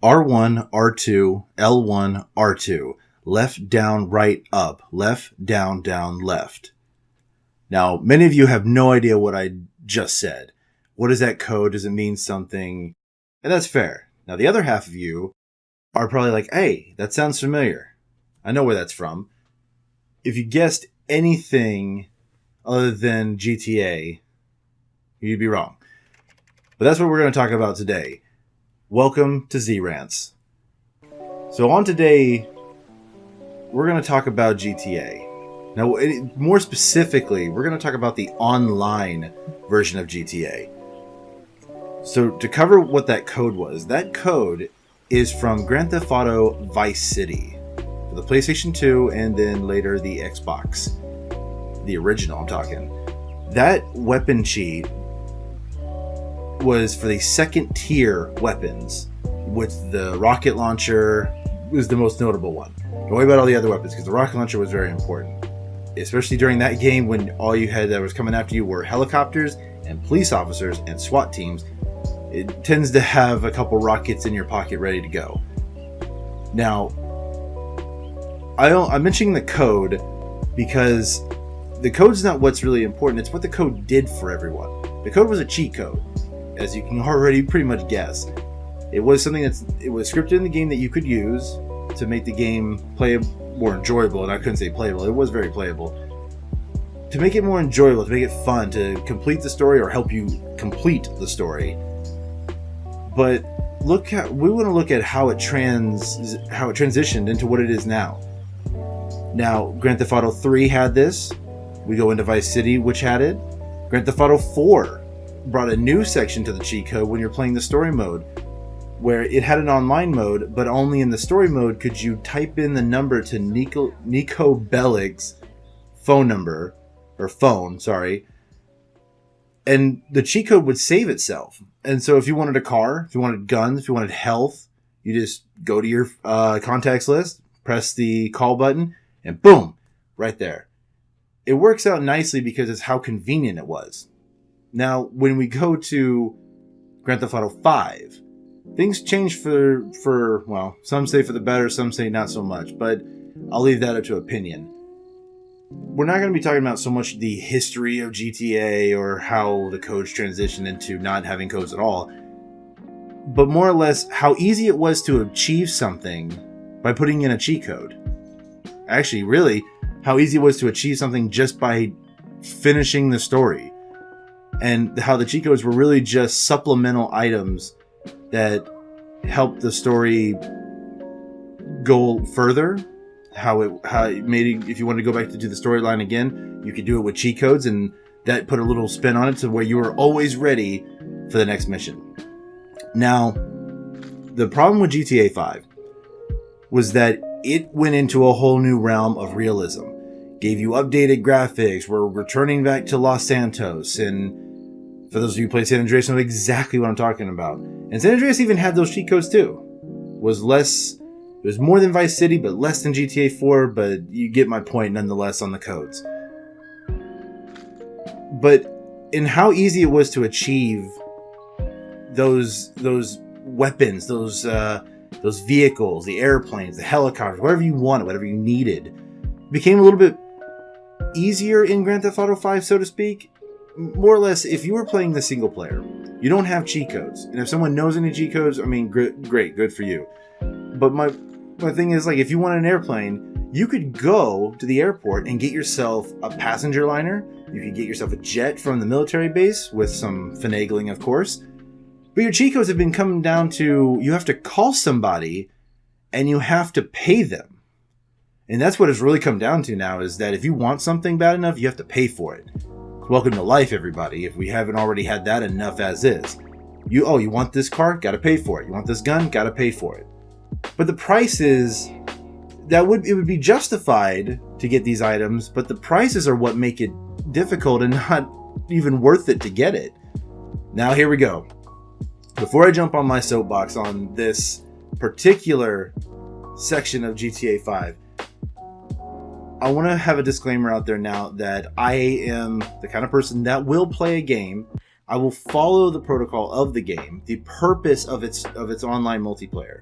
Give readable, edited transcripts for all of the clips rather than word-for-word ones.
R1, R2, L1, R2. Left, down, right, up. Left, down, down, left. Now, many of you have no idea what I just said. What is that code? Does it mean something? And that's fair. Now, the other half of you are probably like, hey, that sounds familiar. I know where that's from. If you guessed anything other than GTA, you'd be wrong. But that's what we're going to talk about today. Welcome to Z-Rants. So on today, we're going to talk about GTA. Now, more specifically, we're going to talk about the online version of GTA. So to cover what that code was, that code is from Grand Theft Auto Vice City for the PlayStation 2 and then later the Xbox. The original, I'm talking. That weapon cheat was for the second tier weapons, with the rocket launcher was the most notable one. Don't worry about all the other weapons because the rocket launcher was very important, especially during that game when all you had that was coming after you were helicopters and police officers and SWAT teams. It tends to have a couple rockets in your pocket ready to go. Now, I'm mentioning the code because the code's not what's really important. It's what the code did for everyone. The code was a cheat code, as you can already pretty much guess. It was something it was scripted in the game that you could use to make the game play more enjoyable. And I couldn't say playable. It was very playable. To make it more enjoyable, to make it fun, to complete the story or help you complete the story. But we want to look at how it transitioned into what it is now. Now, Grand Theft Auto 3 had this. We go into Vice City, which had it. Grand Theft Auto 4 brought a new section to the cheat code when you're playing the story mode, where it had an online mode, but only in the story mode could you type in the number to Nico Bellic's phone, and the cheat code would save itself. And so if you wanted a car, if you wanted guns, if you wanted health, you just go to your contacts list, press the call button, and boom, right there. It works out nicely because it's how convenient it was. Now, when we go to Grand Theft Auto 5, things change for well, some say for the better, some say not so much, but I'll leave that up to opinion. We're not going to be talking about so much the history of GTA or how the codes transitioned into not having codes at all, but more or less how easy it was to achieve something by putting in a cheat code. Actually, really, how easy it was to achieve something just by finishing the story. And how the cheat codes were really just supplemental items that helped the story go further. How it made it, if you wanted to go back to do the storyline again, you could do it with cheat codes, and that put a little spin on it to where you were always ready for the next mission. Now, the problem with GTA 5 was that it went into a whole new realm of realism. Gave you updated graphics. We're returning back to Los Santos, and for those of you who play San Andreas know exactly what I'm talking about. And San Andreas even had those cheat codes too. It was more than Vice City, but less than GTA 4, but you get my point nonetheless on the codes. But in how easy it was to achieve those weapons, those vehicles, the airplanes, the helicopters, whatever you wanted, whatever you needed, it became a little bit easier in Grand Theft Auto 5, so to speak. More or less, if you were playing the single player, you don't have cheat codes. And if someone knows any cheat codes, I mean, great, good for you. But my thing is, like, if you want an airplane, you could go to the airport and get yourself a passenger liner. You could get yourself a jet from the military base with some finagling, of course. But your cheat codes have been coming down to you have to call somebody and you have to pay them. And that's what it's really come down to now, is that if you want something bad enough, you have to pay for it. Welcome to life, everybody, if we haven't already had that enough as is. You want this car? Gotta pay for it. You want this gun? Gotta pay for it. But the prices, it would be justified to get these items, but the prices are what make it difficult and not even worth it to get it. Now here we go. Before I jump on my soapbox on this particular section of GTA 5, I want to have a disclaimer out there now that I am the kind of person that will play a game. I will follow the protocol of the game, the purpose of its online multiplayer.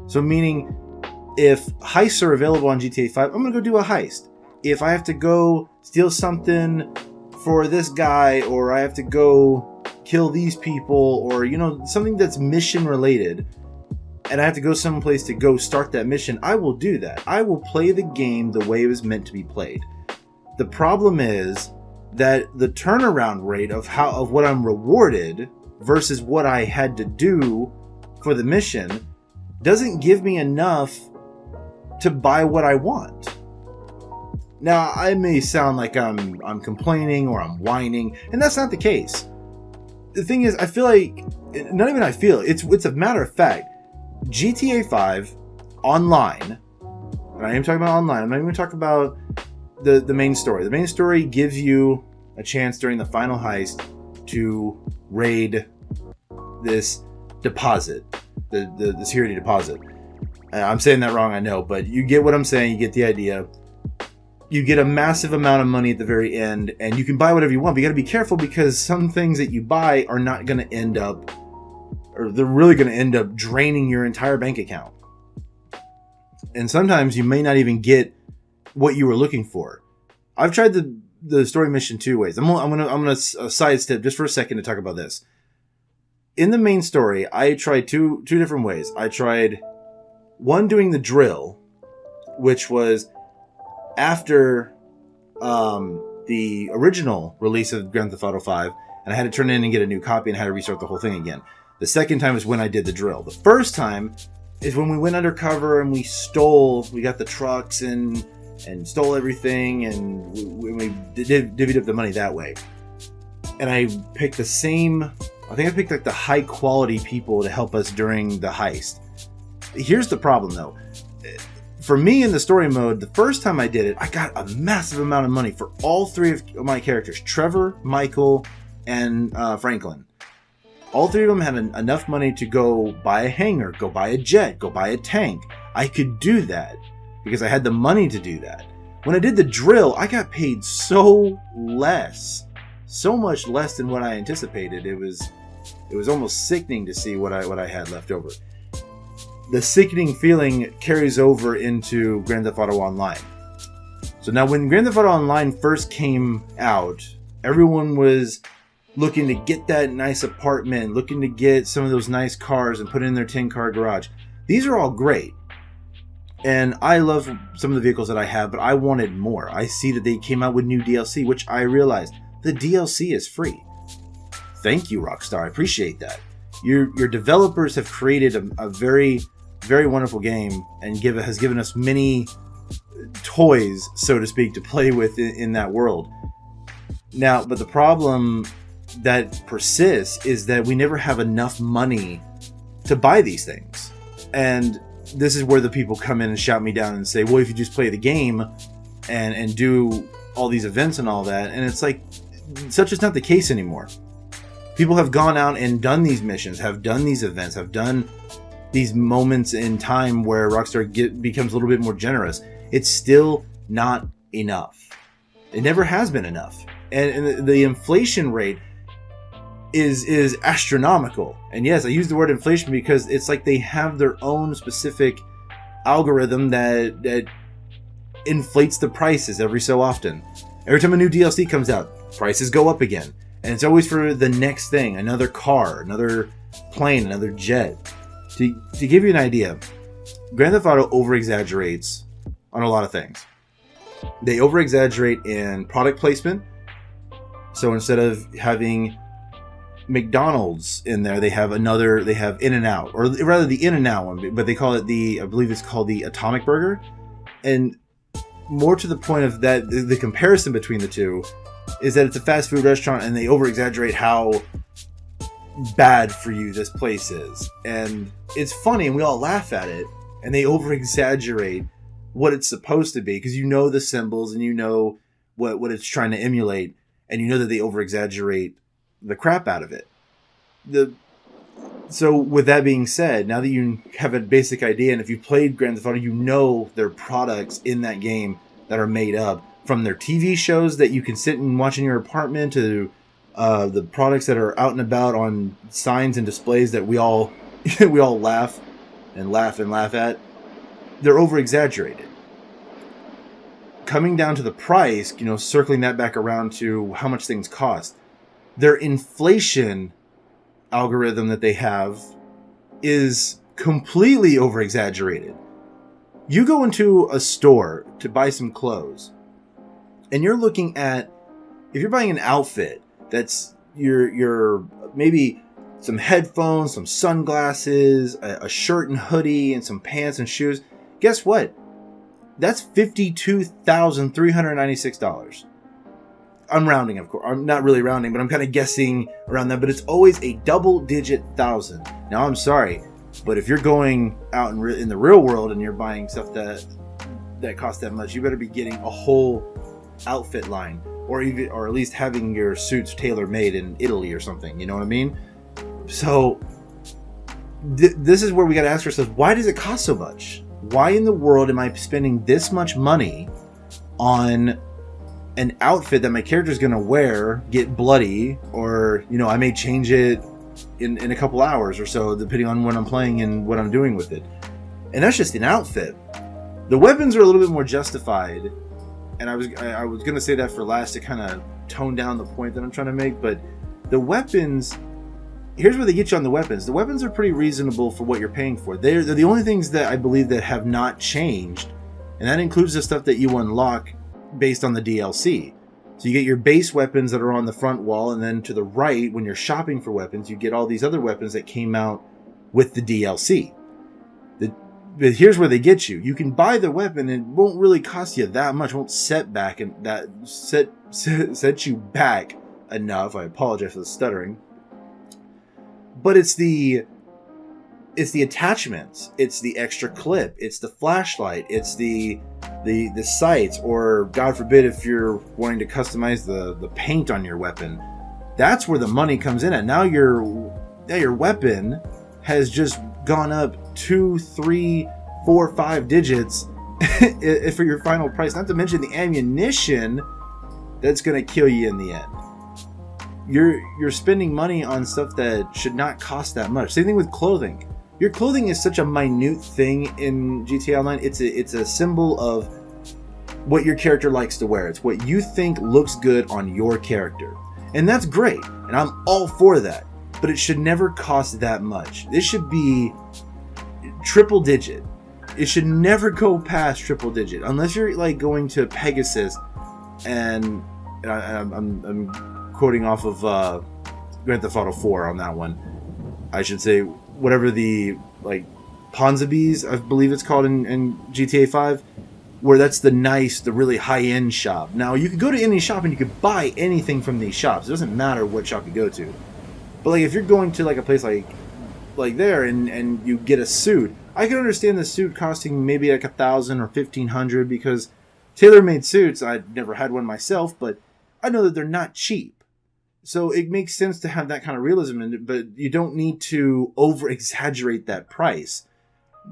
So meaning, if heists are available on GTA 5, I'm going to go do a heist. If I have to go steal something for this guy, or I have to go kill these people, or, you know, something that's mission related, and I have to go someplace to go start that mission, I will do that. I will play the game the way it was meant to be played. The problem is that the turnaround rate of what I'm rewarded versus what I had to do for the mission doesn't give me enough to buy what I want. Now, I may sound like I'm complaining or I'm whining, and that's not the case. The thing is, I feel like, not even I feel, it's a matter of fact, GTA 5 online, and I am talking about online, I'm not even talking about the main story. The main story gives you a chance during the final heist to raid this deposit, the security deposit. I'm saying that wrong, I know, but you get what I'm saying, you get the idea. You get a massive amount of money at the very end, and you can buy whatever you want, but you gotta be careful because some things that you buy are not gonna end up, or they're really gonna end up draining your entire bank account. And sometimes you may not even get what you were looking for. I've tried the story mission two ways. I'm gonna sidestep just for a second to talk about this. In the main story, I tried two different ways. I tried one doing the drill, which was after the original release of Grand Theft Auto 5, and I had to turn in and get a new copy and had to restart the whole thing again. The second time is when I did the drill. The first time is when we went undercover and we got the trucks and stole everything, and we divvied up the money that way. And I picked I picked like the high quality people to help us during the heist. Here's the problem though. For me in the story mode, the first time I did it, I got a massive amount of money for all three of my characters, Trevor, Michael, and Franklin. All three of them had enough money to go buy a hangar, go buy a jet, go buy a tank. I could do that because I had the money to do that. When I did the drill, I got paid so much less than what I anticipated. It was almost sickening to see what I had left over. The sickening feeling carries over into Grand Theft Auto Online. So now when Grand Theft Auto Online first came out, everyone was looking to get that nice apartment, looking to get some of those nice cars and put it in their 10-car garage. These are all great. And I love some of the vehicles that I have, but I wanted more. I see that they came out with new DLC, which I realized the DLC is free. Thank you, Rockstar. I appreciate that. Your developers have created a very, very wonderful game and has given us many toys, so to speak, to play with in that world. Now, but the problem that persists is that we never have enough money to buy these things. And this is where the people come in and shout me down and say, well, if you just play the game and do all these events and all that, and it's like, such is not the case anymore. People have gone out and done these missions, have done these events, have done these moments in time where Rockstar becomes a little bit more generous. It's still not enough. It never has been enough. And the inflation rate is astronomical. And yes, I use the word inflation because it's like they have their own specific algorithm that inflates the prices every so often. Every time a new DLC comes out, prices go up again. And it's always for the next thing, another car, another plane, another jet. To give you an idea, Grand Theft Auto over-exaggerates on a lot of things. They over-exaggerate in product placement. So instead of having McDonald's in there, they have In-N-Out, or rather the In-N-Out one, but they call it I believe it's called the Atomic Burger. And more to the point of that, the comparison between the two is that it's a fast food restaurant and they over-exaggerate how bad for you this place is. And it's funny and we all laugh at it, and they over-exaggerate what it's supposed to be because you know the symbols and you know what it's trying to emulate, and you know that they over-exaggerate the crap out of it. So with that being said, now that you have a basic idea, and if you played Grand Theft Auto, you know there are products in that game that are made up from their TV shows that you can sit and watch in your apartment to the products that are out and about on signs and displays that we all we all laugh and laugh at, they're over-exaggerated. Coming down to the price, circling that back around to how much things cost, their inflation algorithm that they have is completely over-exaggerated. You go into a store to buy some clothes, and you're looking at, if you're buying an outfit that's your maybe some headphones, some sunglasses, a shirt and hoodie, and some pants and shoes, guess what? That's $52,396. I'm rounding, of course. I'm not really rounding, but I'm kind of guessing around that. But it's always a double-digit thousand. Now, I'm sorry, but if you're going out in the real world and you're buying stuff that costs that much, you better be getting a whole outfit line, or at least having your suits tailor-made in Italy or something. You know what I mean? So this is where we got to ask ourselves: why does it cost so much? Why in the world am I spending this much money on an outfit that my character is going to wear, get bloody, or I may change it in a couple hours or so, depending on when I'm playing and what I'm doing with it. And that's just an outfit. The weapons are a little bit more justified, and I was going to say that for last to kind of tone down the point that I'm trying to make. But the weapons, here's where they get you on the weapons. The weapons are pretty reasonable for what you're paying for. They're the only things that I believe that have not changed, and that includes the stuff that you unlock based on the DLC. So you get your base weapons that are on the front wall, and then to the right, when you're shopping for weapons, you get all these other weapons that came out with the DLC. But here's where they get you. You can buy the weapon, and it won't really cost you that much. It won't set you back enough. I apologize for the stuttering. But it's the attachments, it's the extra clip, it's the flashlight, it's the sights, or God forbid if you're wanting to customize the paint on your weapon. That's where the money comes in at. Now your weapon has just gone up 2, 3, 4, 5 digits for your final price. Not to mention the ammunition that's going to kill you in the end. You're spending money on stuff that should not cost that much. Same thing with clothing. Your clothing is such a minute thing in GTA Online. It's a symbol of what your character likes to wear. It's what you think looks good on your character. And that's great. And I'm all for that. But it should never cost that much. This should be triple digit. It should never go past triple digit. Unless you're like going to Pegasus, and I'm quoting off of Grand Theft Auto 4 on that one. I should say whatever the Ponzabees, I believe it's called in GTA 5, where that's the really high-end shop. Now, you could go to any shop and you could buy anything from these shops. It doesn't matter what shop you go to. But if you're going to a place like there and you get a suit, I can understand the suit costing maybe $1,000 or $1,500, because tailor-made suits, I've never had one myself, but I know that they're not cheap. So it makes sense to have that kind of realism in it, but you don't need to over-exaggerate that price.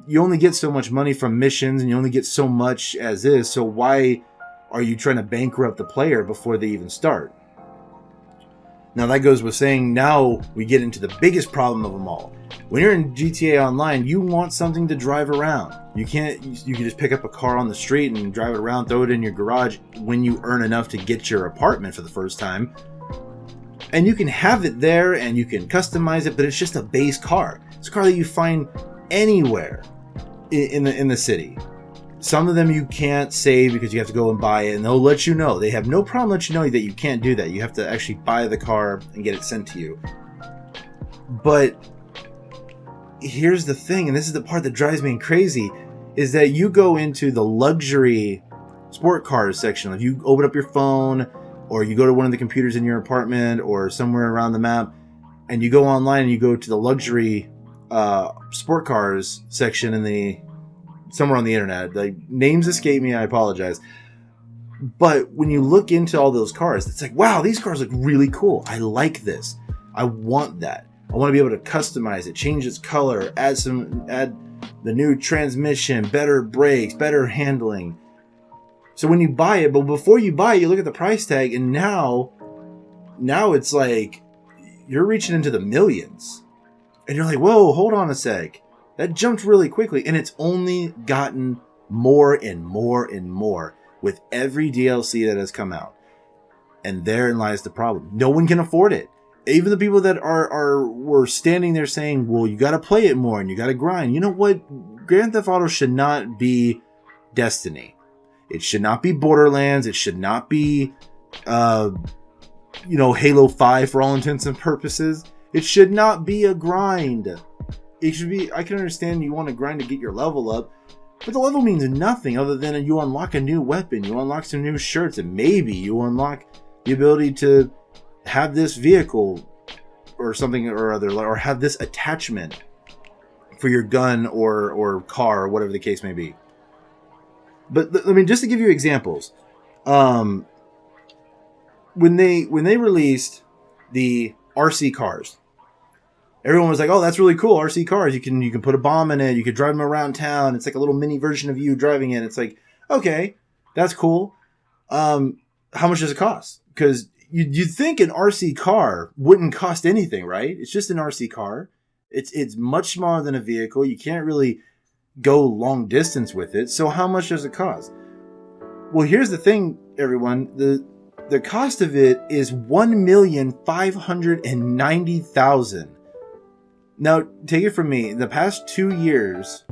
You only get so much money from missions, and you only get so much as is, so why are you trying to bankrupt the player before they even start? Now that goes with saying, now we get into the biggest problem of them all. When you're in GTA Online, you want something to drive around. You can just pick up a car on the street and drive it around, throw it in your garage when you earn enough to get your apartment for the first time. And you can have it there and you can customize it, but it's just a base car. It's a car that you find anywhere in the city. Some of them you can't save because you have to go and buy it, and they'll let you know. They have no problem letting you know that you can't do that. You have to actually buy the car and get it sent to you. But here's the thing, and this is the part that drives me crazy, is that you go into the luxury sport cars section. If you open up your phone, or you go to one of the computers in your apartment or somewhere around the map, and you go online and you go to the luxury sport cars section somewhere on the internet. Names escape me, I apologize. But when you look into all those cars, it's like, wow, these cars look really cool. I like this. I want that. I want to be able to customize it, change its color, add the new transmission, better brakes, better handling. So when you buy it, but before you buy it, you look at the price tag, and now it's like you're reaching into the millions. And you're like, whoa, hold on a sec. That jumped really quickly, and it's only gotten more and more and more with every DLC that has come out. And therein lies the problem. No one can afford it. Even the people that were standing there saying, well, you got to play it more and you got to grind. You know what? Grand Theft Auto should not be Destiny. It should not be Borderlands. It should not be, Halo 5 for all intents and purposes. It should not be a grind. It should be, I can understand you want to grind to get your level up, but the level means nothing other than you unlock a new weapon, you unlock some new shirts, and maybe you unlock the ability to have this vehicle or something or other, or have this attachment for your gun or car or whatever the case may be. But I mean, just to give you examples, when they released the RC cars, everyone was like, "Oh, that's really cool, RC cars. You can put a bomb in it. You can drive them around town. It's like a little mini version of you driving it." It's like, okay, that's cool. How much does it cost? Because you'd think an RC car wouldn't cost anything, right? It's just an RC car. It's much smaller than a vehicle. You can't really go long distance with it. So how much does it cost? Well, here's the thing, everyone. The cost of it is $1,590,000. Now, take it from me. In the past 2 years,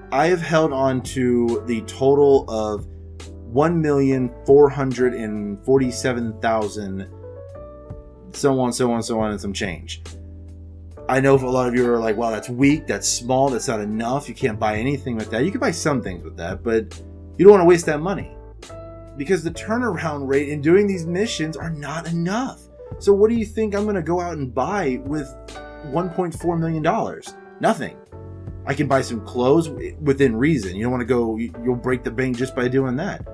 I have held on to the total of $1,447,000, so on, and some change. I know a lot of you are like, wow, that's weak, that's small, that's not enough. You can't buy anything with that. You can buy some things with that, but you don't want to waste that money. Because the turnaround rate in doing these missions are not enough. So what do you think I'm going to go out and buy with $1.4 million? Nothing. I can buy some clothes within reason. You don't want to go, you'll break the bank just by doing that.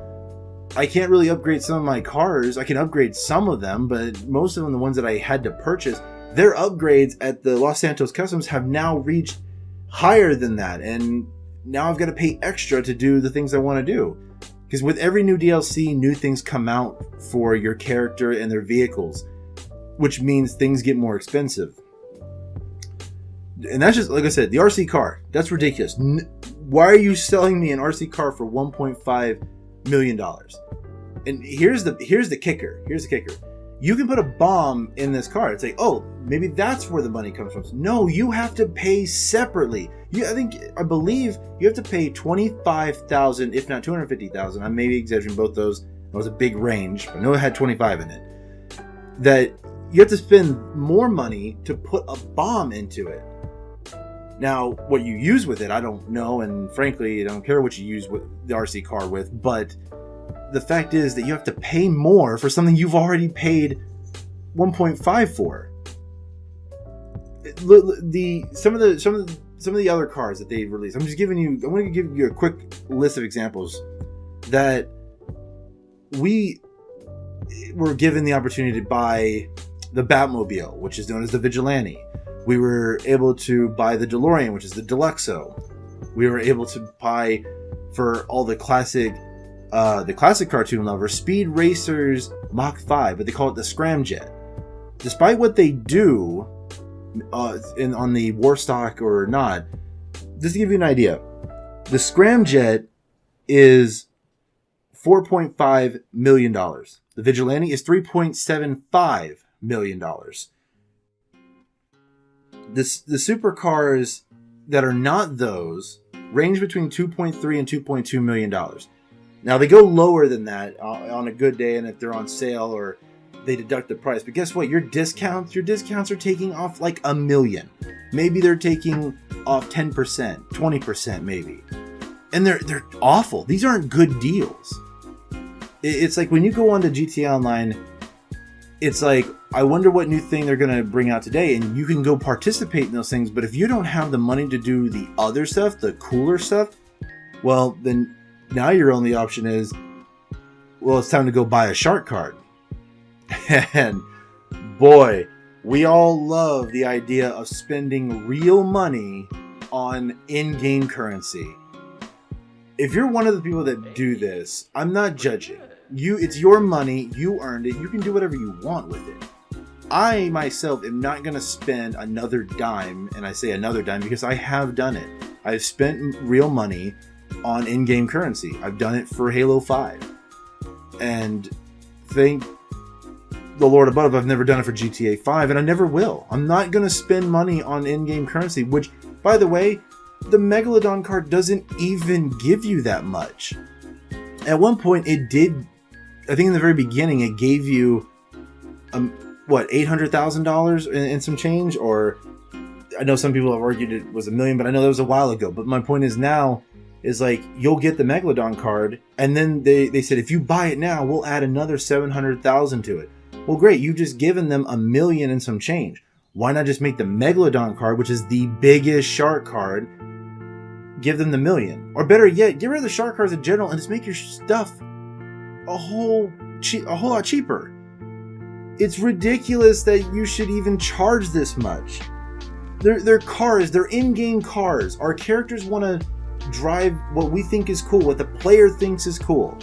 I can't really upgrade some of my cars. I can upgrade some of them, but most of them, the ones that I had to purchase, their upgrades at the Los Santos Customs have now reached higher than that. And now I've got to pay extra to do the things I want to do. Because with every new DLC, new things come out for your character and their vehicles, which means things get more expensive. And that's just, like I said, the RC car. That's ridiculous. Why are you selling me an RC car for $1.5 million? And here's the kicker. Here's the kicker. You can put a bomb in this car. It's like, oh, maybe that's where the money comes from. No, you have to pay separately. I believe you have to pay $25,000, if not $250,000. I may be exaggerating both those. It was a big range, but I know it had 25 in it. That you have to spend more money to put a bomb into it. Now, what you use with it, I don't know, and frankly, I don't care what you use with the RC car with, but the fact is that you have to pay more for something you've already paid $1.5 for. Some of the other cars that they released. I'm going to give you a quick list of examples that we were given the opportunity to buy the Batmobile, which is known as the Vigilante. We were able to buy the DeLorean, which is the Deluxo. We were able to buy, for all the classic cartoon lovers, Speed Racers Mach 5, but they call it the Scramjet. Despite what they do on the Warstock or not, just to give you an idea, the Scramjet is $4.5 million. The Vigilante is $3.75 million. The supercars that are not those range between $2.3 and $2.2 million. Now, they go lower than that on a good day, and if they're on sale or they deduct the price. But guess what? Your discounts are taking off like $1 million. Maybe they're taking off 10%, 20% maybe. And they're awful. These aren't good deals. It's like when you go onto GTA Online, it's like, I wonder what new thing they're going to bring out today, and you can go participate in those things, but if you don't have the money to do the other stuff, the cooler stuff, well, then now your only option is, well, it's time to go buy a shark card. And boy, we all love the idea of spending real money on in-game currency. If you're one of the people that do this, I'm not judging. It's your money, you earned it, you can do whatever you want with it. I myself am not going to spend another dime, and I say another dime because I have done it. I've spent real money on in-game currency. I've done it for Halo 5. And thank the Lord above, I've never done it for GTA 5, and I never will. I'm not going to spend money on in-game currency, which, by the way, the Megalodon card doesn't even give you that much. At one point, it did, I think in the very beginning, it gave you, $800,000 in some change? Or, I know some people have argued it was $1 million, but I know that was a while ago. But my point is now, is like, you'll get the Megalodon card, and then they said, if you buy it now, we'll add another 700,000 to it. Well, great, you've just given them $1 million and some change. Why not just make the Megalodon card, which is the biggest shark card, give them the $1 million? Or better yet, get rid of the shark cards in general and just make your stuff a whole lot cheaper. It's ridiculous that you should even charge this much. They're cars, they're in-game cars. Our characters want to drive what we think is cool, what the player thinks is cool.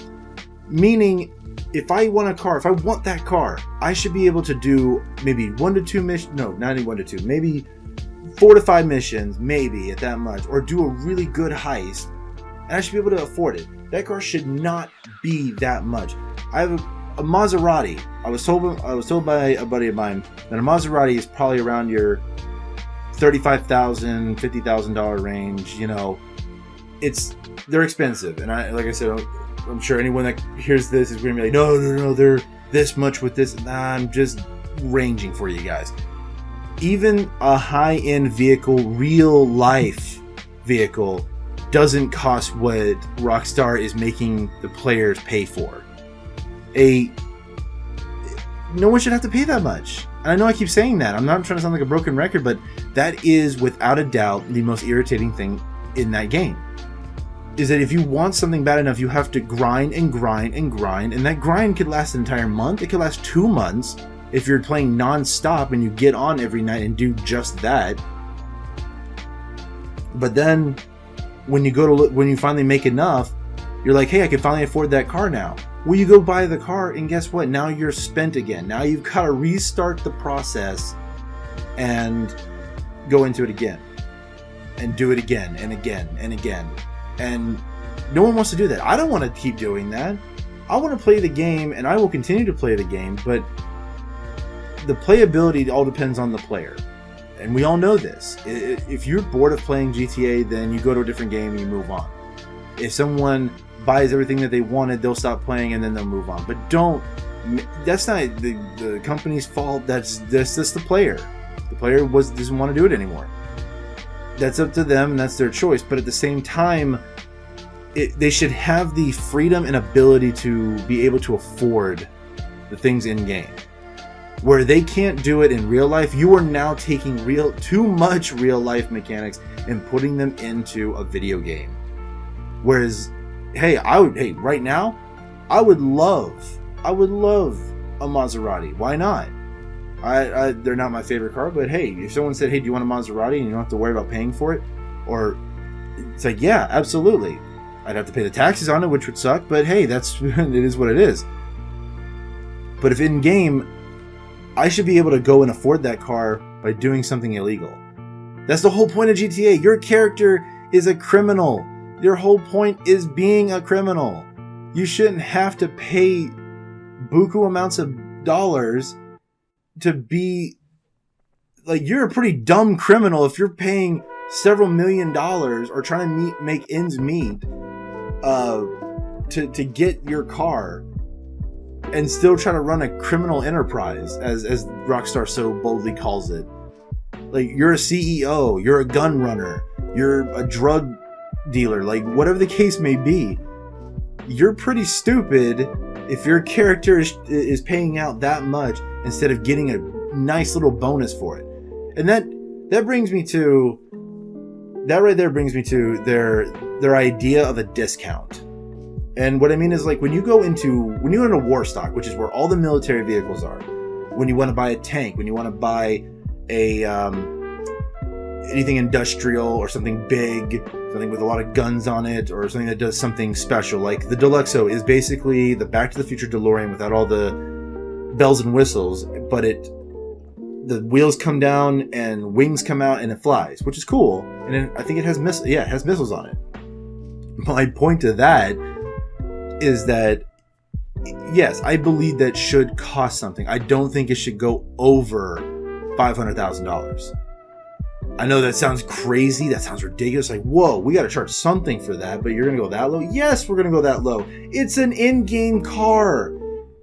Meaning, if I want a car, if I want that car, I should be able to do maybe 1 to 2 missions. No, not even 1 to 2. Maybe 4 to 5 missions, maybe at that much, or do a really good heist, and I should be able to afford it. That car should not be that much. I have a Maserati. I was told by a buddy of mine that a Maserati is probably around your $35,000, $50,000 range. You know, they're expensive, and like I said, I'm sure anyone that hears this is going to be like, no, they're this much with this. Nah, I'm just ranging for you guys. Even a high-end vehicle, real life vehicle, doesn't cost what Rockstar is making the players pay for. No one should have to pay that much. And I know I keep saying that. I'm not trying to sound like a broken record, but that is without a doubt the most irritating thing in that game. Is that if you want something bad enough, you have to grind and grind and grind, and that grind could last an entire month. It could last 2 months if you're playing non-stop and you get on every night and do just that. But then when you finally make enough, you're like, hey, I can finally afford that car now. Well, you go buy the car, and guess what? Now you're spent again. Now you've got to restart the process and go into it again and do it again and again and again. And no one wants to do that. I don't want to keep doing that. I want to play the game, and I will continue to play the game, but the playability all depends on the player. And we all know this. If you're bored of playing GTA, then you go to a different game and you move on. If someone buys everything that they wanted, they'll stop playing and then they'll move on. But that's not the company's fault. That's just the player. The player doesn't want to do it anymore. That's up to them, and that's their choice. But at the same time, they should have the freedom and ability to be able to afford the things in game. Where they can't do it in real life, you are now taking too much real life mechanics and putting them into a video game. Whereas, right now, I would love a Maserati. Why not? They're not my favorite car, but hey, if someone said, hey, do you want a Maserati and you don't have to worry about paying for it? Or it's like, yeah, absolutely. I'd have to pay the taxes on it, which would suck, but hey, it is what it is. But if in game, I should be able to go and afford that car by doing something illegal. That's the whole point of GTA. Your character is a criminal. Your whole point is being a criminal. You shouldn't have to pay buku amounts of dollars to be... Like, you're a pretty dumb criminal if you're paying several $1 million or trying to make ends meet to get your car and still try to run a criminal enterprise, as Rockstar so boldly calls it. Like, you're a CEO, you're a gun runner, you're a drug dealer, like, whatever the case may be, you're pretty stupid if your character is paying out that much instead of getting a nice little bonus for it. And that brings me to... That right there brings me to their idea of a discount. And what I mean is, like, when you're in a war stock, which is where all the military vehicles are, when you want to buy a tank, when you want to buy anything industrial or something big, something with a lot of guns on it, or something that does something special, like the Deluxo is basically the Back to the Future DeLorean without all the bells and whistles, but it the wheels come down and wings come out and it flies, which is cool. And I think it has it has missiles on it. My point to that is that, yes, I believe that should cost something. I don't think it should go over $500,000. I know that sounds crazy. That sounds ridiculous. Like, whoa, we got to charge something for that, but you're going to go that low? Yes, we're going to go that low. It's an in-game car.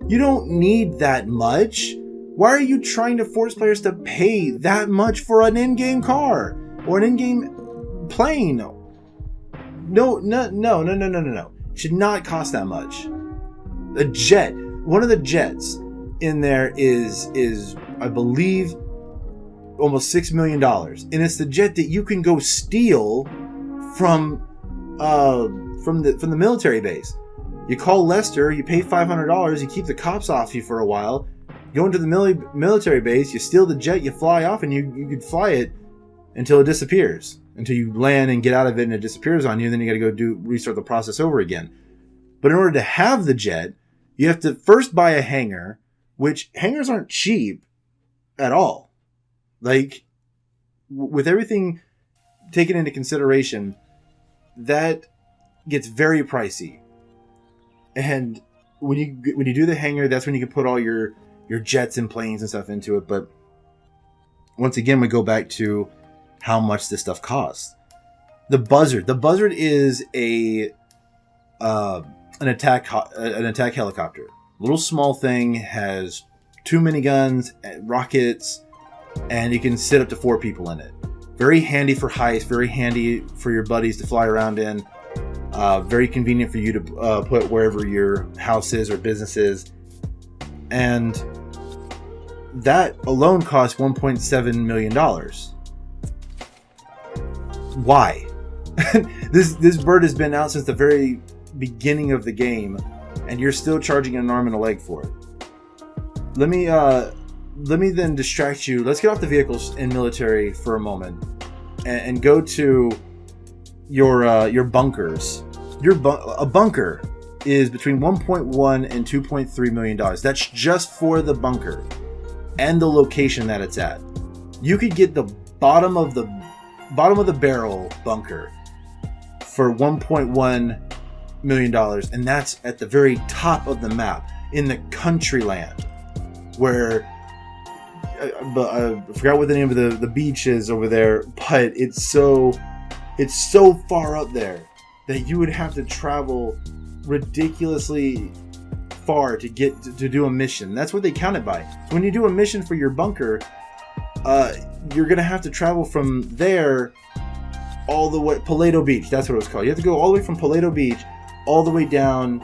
You don't need that much. Why are you trying to force players to pay that much for an in-game car or an in-game plane? No. It should not cost that much. A jet, one of the jets in there is I believe almost $6 million, and it's the jet that you can go steal from the military base. You call Lester, you pay $500, you keep the cops off you for a while, go into the military base, you steal the jet, you fly off, and you could fly it until it disappears, until you land and get out of it and it disappears on you, and then you got to go restart the process over again. But in order to have the jet, you have to first buy a hangar, which hangars aren't cheap at all. Like, with everything taken into consideration, that gets very pricey. And when you do the hangar, that's when you can put all your jets and planes and stuff into it. But once again, we go back to how much this stuff costs. The Buzzard is an attack helicopter. Little small thing, has 2 miniguns, rockets, and you can sit up to 4 people in it. Very handy for heists, very handy for your buddies to fly around in. Very convenient for you to put wherever your house is or business is. And that alone costs $1.7 million. Why? This bird has been out since the very beginning of the game, and you're still charging an arm and a leg for it. Let me then distract you. Let's get off the vehicles and military for a moment, and go to your bunkers. A bunker is between 1.1 and 2.3 million dollars. That's just for the bunker and the location that it's at. You could get the bottom of the barrel bunker for $1.1 million, and that's at the very top of the map in the country land, where I forgot what the name of the beach is over there, but it's so far up there that you would have to travel ridiculously far to get to do a mission. That's what they count it by. So when you do a mission for your bunker, you're gonna have to travel from there all the way Paleto Beach. That's what it was called. You have to go all the way from Paleto Beach all the way down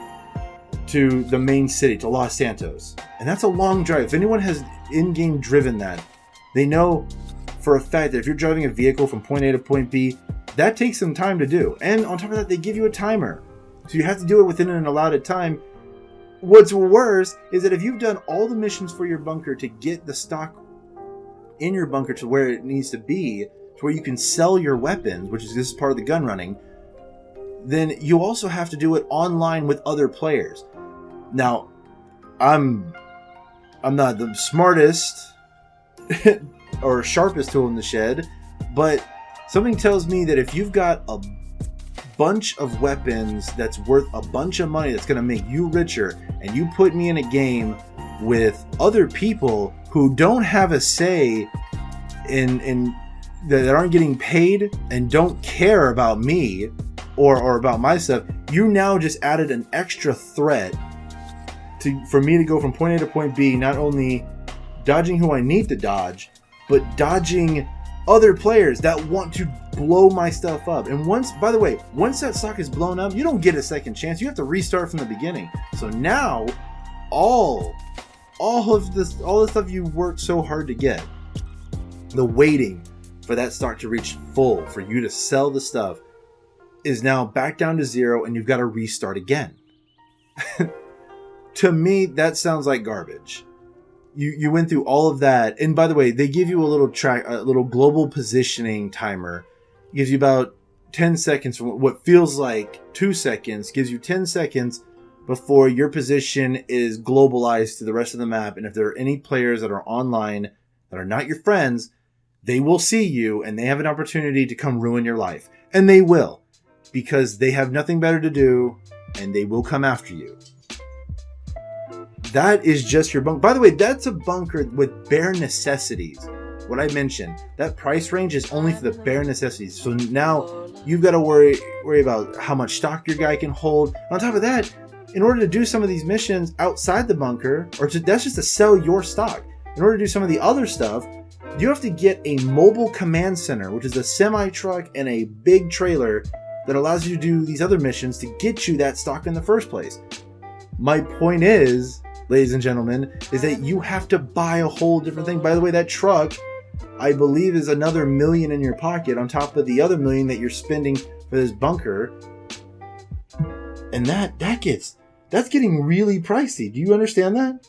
to the main city, to Los Santos, and that's a long drive. If anyone has in-game driven that, they know for a fact that if you're driving a vehicle from point A to point B, that takes some time to do. And on top of that, they give you a timer, so you have to do it within an allotted time. What's worse is that if you've done all the missions for your bunker to get the stock in your bunker to where it needs to be, to where you can sell your weapons, this is part of the gun running, then you also have to do it online with other players. Now, I'm not the smartest or sharpest tool in the shed, but something tells me that if you've got a bunch of weapons that's worth a bunch of money, that's going to make you richer, and you put me in a game with other people who don't have a say in that aren't getting paid and don't care about me or about my stuff, you now just added an extra threat for me to go from point A to point B, not only dodging who I need to dodge, but dodging other players that want to blow my stuff up. And once that stock is blown up, you don't get a second chance. You have to restart from the beginning. So now all the stuff you worked so hard to get, the waiting for that stock to reach full for you to sell the stuff, is now back down to zero, and you've got to restart again. To me, that sounds like garbage. You went through all of that, and by the way, they give you a little global positioning timer. It gives you about 10 seconds from what feels like 2 seconds. Gives you 10 seconds before your position is globalized to the rest of the map, and if there are any players that are online that are not your friends, they will see you and they have an opportunity to come ruin your life. And they will, because they have nothing better to do and they will come after you. That is just your bunker. By the way, that's a bunker with bare necessities. What I mentioned, that price range is only for the bare necessities. So now you've got to worry about how much stock your guy can hold. And on top of that, in order to do some of these missions outside the bunker, that's just to sell your stock. In order to do some of the other stuff, you have to get a mobile command center, which is a semi-truck and a big trailer that allows you to do these other missions to get you that stock in the first place. My point is, ladies and gentlemen, is that you have to buy a whole different thing. By the way, that truck, I believe, is another $1 million in your pocket on top of the other $1 million that you're spending for this bunker. And that's getting really pricey. Do you understand that?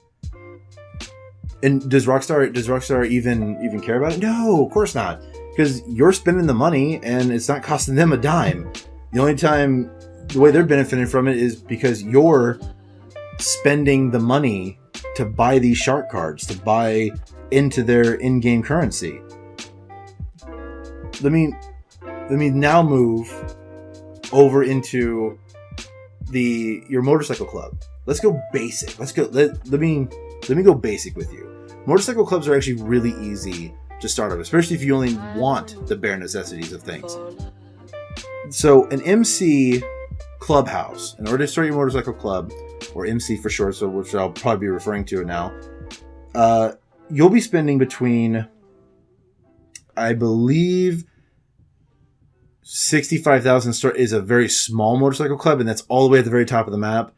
And does Rockstar even care about it? No, of course not. Because you're spending the money and it's not costing them a dime. The way they're benefiting from it is because you're spending the money to buy these shark cards, to buy into their in-game currency. Let me now move over into your motorcycle club. Let's go basic. Let me go basic with you. Motorcycle clubs are actually really easy to start up, especially if you only want the bare necessities of things. So an MC clubhouse, in order to start your motorcycle club, or MC for short, so which I'll probably be referring to it now, you'll be spending between, I believe, 65,000 is a very small motorcycle club, and that's all the way at the very top of the map.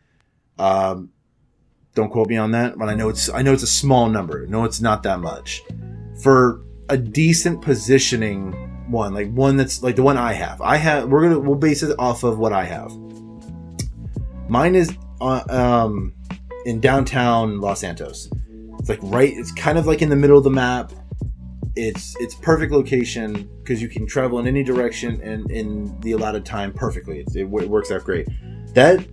Don't quote me on that, but I know it's a small number. No, it's not that much. For a decent positioning one, like one that's like the one I have. We'll base it off of what I have. Mine is in downtown Los Santos. It's kind of like in the middle of the map. It's perfect location because you can travel in any direction and in the allotted time perfectly. It works out great. That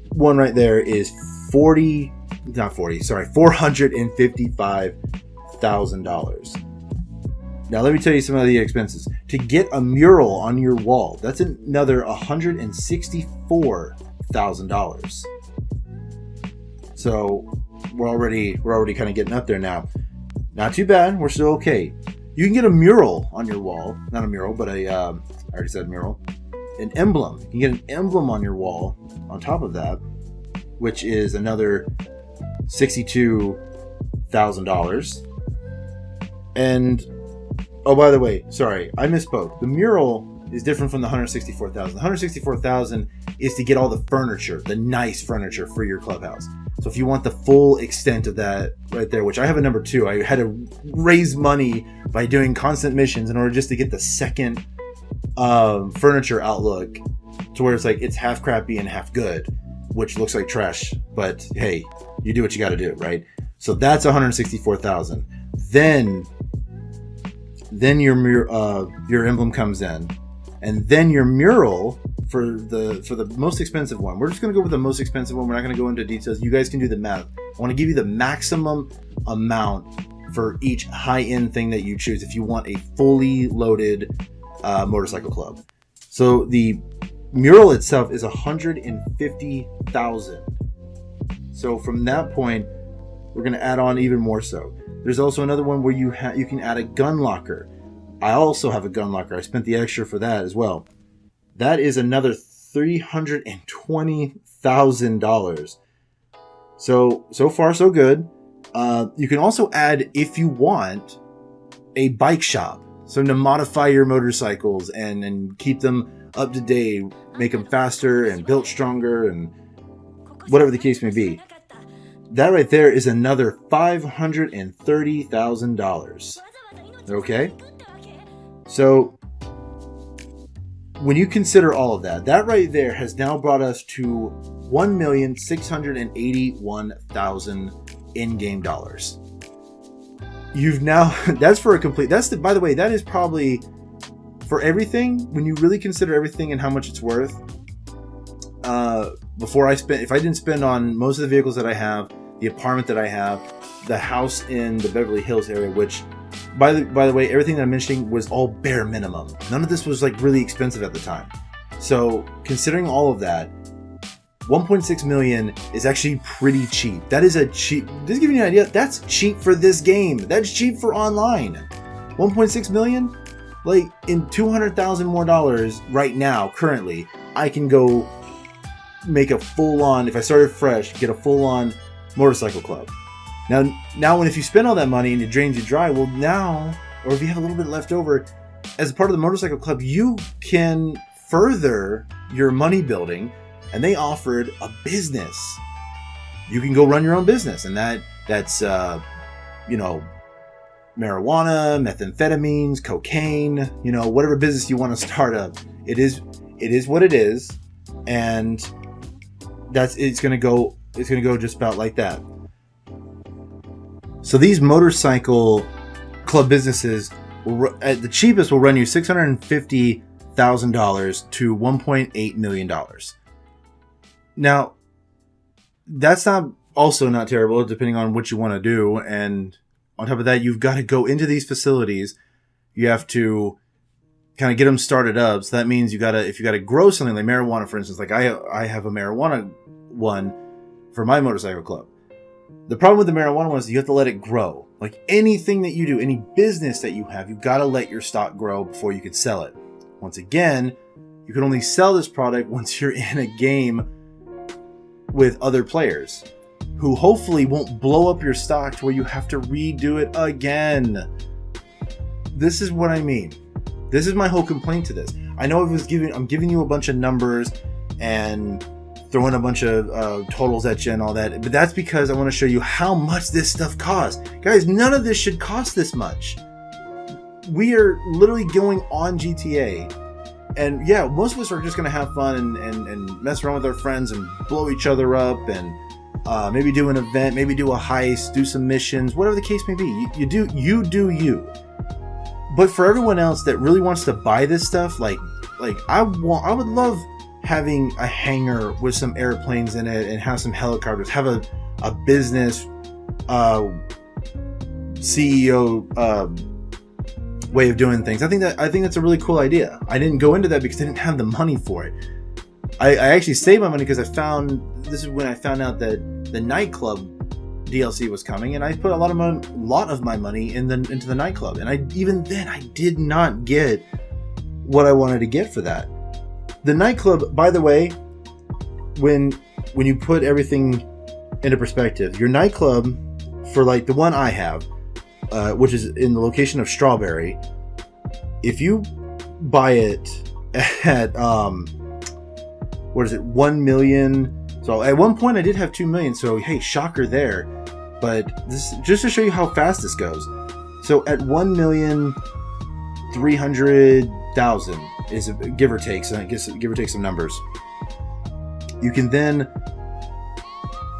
one right there is $455,000. Now let me tell you some of the expenses. To get a mural on your wall, that's another $164,000. So we're already kind of getting up there now. Not too bad. We're still okay. You can get a mural on your wall. Not a mural, but I already said mural. An emblem. You can get an emblem on your wall on top of that, which is another $62,000. And, oh, by the way, sorry, I misspoke. The mural is different from the $164,000. The $164,000 is to get all the furniture, the nice furniture for your clubhouse. So if you want the full extent of that right there, which I have a number 2, I had to raise money by doing constant missions in order just to get the second furniture outlook to where it's half crappy and half good, which looks like trash, but hey, you do what you got to do, right? So that's $164,000. Then your emblem comes in, and then your mural for the most expensive one. We're just going to go with the most expensive one. We're not going to go into details. You guys can do the math. I want to give you the maximum amount for each high-end thing that you choose if you want a fully loaded motorcycle club. So the mural itself is $150,000. So from that point, we're going to add on even more so. There's also another one where you can add a gun locker. I also have a gun locker. I spent the extra for that as well. That is another $320,000. So far so good. You can also add, if you want, a bike shop. So to modify your motorcycles and keep them up to date, make them faster and built stronger and whatever the case may be. That right there is another $530,000. Okay? So when you consider all of that, that right there has now brought us to $1,681,000 in-game dollars. You've now, by the way, that is probably for everything, when you really consider everything and how much it's worth. If I didn't spend on most of the vehicles that I have, the apartment that I have, the house in the Beverly Hills area, which by the way, everything that I'm mentioning was all bare minimum. None of this was like really expensive at the time. So considering all of that, 1.6 million is actually pretty cheap. That is a cheap, just giving you an idea, that's cheap for this game. That's cheap for online. 1.6 million? Like in $200,000 more dollars right now, currently, I can go make a full-on, if I started fresh, get a full-on motorcycle club. Now, if you spend all that money and it drains you dry, well now, or if you have a little bit left over, as part of the motorcycle club, you can further your money building, and they offered a business. You can go run your own business, and that's marijuana, methamphetamines, cocaine, whatever business you want to start up. It is what it is, and it's gonna go just about like that. So these motorcycle club businesses at the cheapest will run you $650,000 to $1.8 million. Now, that's not terrible, depending on what you want to do. And on top of that, you've got to go into these facilities. You have to kind of get them started up. So that means if you got to grow something like marijuana, for instance, like I have a marijuana one for my motorcycle club. The problem with the marijuana one is you have to let it grow. Like anything that you do, any business that you have, you've got to let your stock grow before you can sell it. Once again, you can only sell this product once you're in a game with other players who hopefully won't blow up your stock to where you have to redo it again. This is what I mean. This is my whole complaint to this. I know I'm giving you a bunch of numbers and throwing a bunch of totals at you and all that, but that's because I want to show you how much this stuff costs. Guys, none of this should cost this much. We are literally going on GTA. And yeah, most of us are just going to have fun and mess around with our friends and blow each other up and maybe do an event, maybe do a heist, do some missions, whatever the case may be. You do you. But for everyone else that really wants to buy this stuff, like I would love having a hangar with some airplanes in it and have some helicopters, have a business CEO way of doing things. I think that's a really cool idea. I didn't go into that because I didn't have the money for it. I actually saved my money because this is when I found out that the nightclub DLC was coming, and I put a lot of my money into the nightclub, and even then I did not get what I wanted to get for that. The nightclub, by the way, when you put everything into perspective, your nightclub for like the one I have, which is in the location of Strawberry, if you buy it at 1 million. So at one point I did have 2 million, so hey, shocker there. But this just to show you how fast this goes. So at 1,300,000 is give or take. So I guess give or take some numbers. You can then,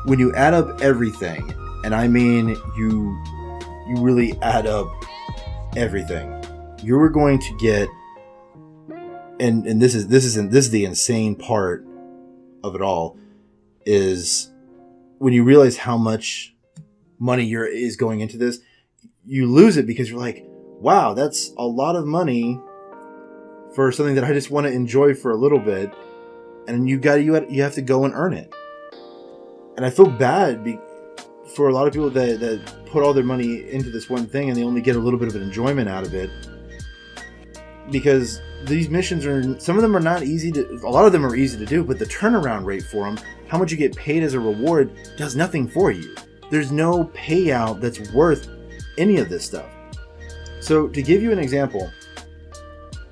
when you add up everything, and I mean you really add up everything, you are going to get, and this is the insane part of it all, is when you realize how much money is going into this, you lose it because you're like, wow, that's a lot of money for something that I just want to enjoy for a little bit, and you have to go and earn it. And I feel bad for a lot of people that put all their money into this one thing and they only get a little bit of an enjoyment out of it, because these missions some of them are not easy to, a lot of them are easy to do, but the turnaround rate for them, how much you get paid as a reward, does nothing for you. There's no payout that's worth any of this stuff. So to give you an example,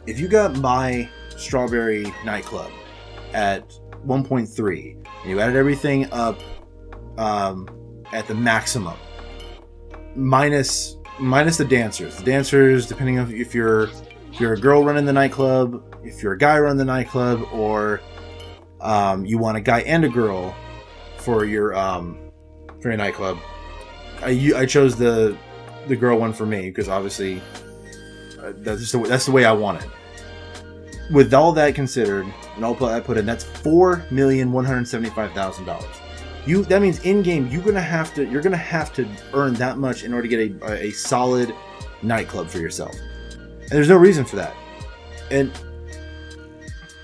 if you got my Strawberry nightclub at 1.3 and you added everything up at the maximum, minus the dancers. The dancers, depending on if you're a girl running the nightclub, if you're a guy running the nightclub, or you want a guy and a girl for your nightclub. I chose the girl one for me because obviously that's the way I want it. With all that considered, and all I put in, that's $4,175,000. That means in game you're gonna have to earn that much in order to get a solid nightclub for yourself. And there's no reason for that. And